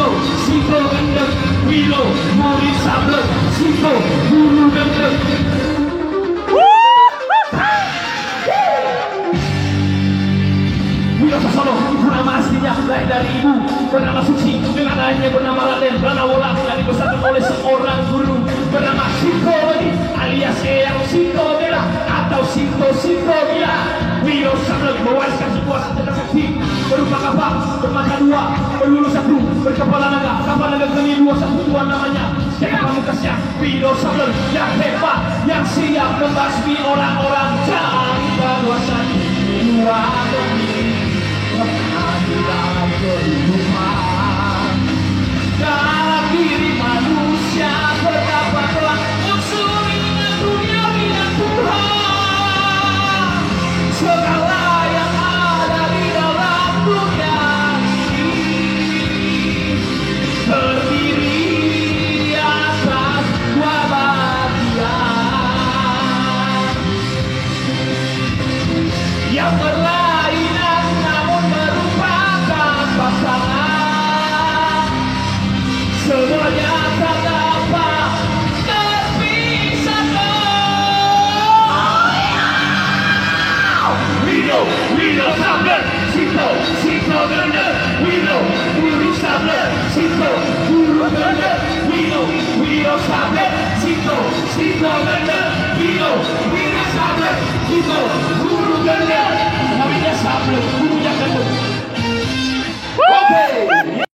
Sito, Sito gendeng, Wilo, murid sableng, Sito, guru gendeng. Wilo Sasono, ibu nama aslinya lahir dari ibu bernama Suci dengan ayahnya bernama Raden Ranawala yang dibesarkan oleh seorang guru bernama Sito alias Eyang Sito Bela atau Sito Bila. Wilo Sableng mewariskan sebuah senjata sakti berupa kapak bermata dua, berlulu satu, berkepala naga, kapal naga geni dua, satu tuan namanya. Siapa pamungkasnya? Wilo Sableng yang hebat, yang siap membasmi orang-orang jahat dan luasa dua demi pengadilan kehidupan. Dalam diri manusia terdapat unsur ingat dunia dan Tuhan. Segala yang ada di dalam dunia ini terdiri atas dua bagian yang berlainan namun merupakan pasangan. Semuanya tak dapat terpisahkan. Wilo Sableng, Sito, Sito gendeng, Wilo, Guru Sableng, Sito, Guru gendeng, Wilo Sableng, Sito, Sito gendeng, Wilo Sableng, Sito, Guru gendeng.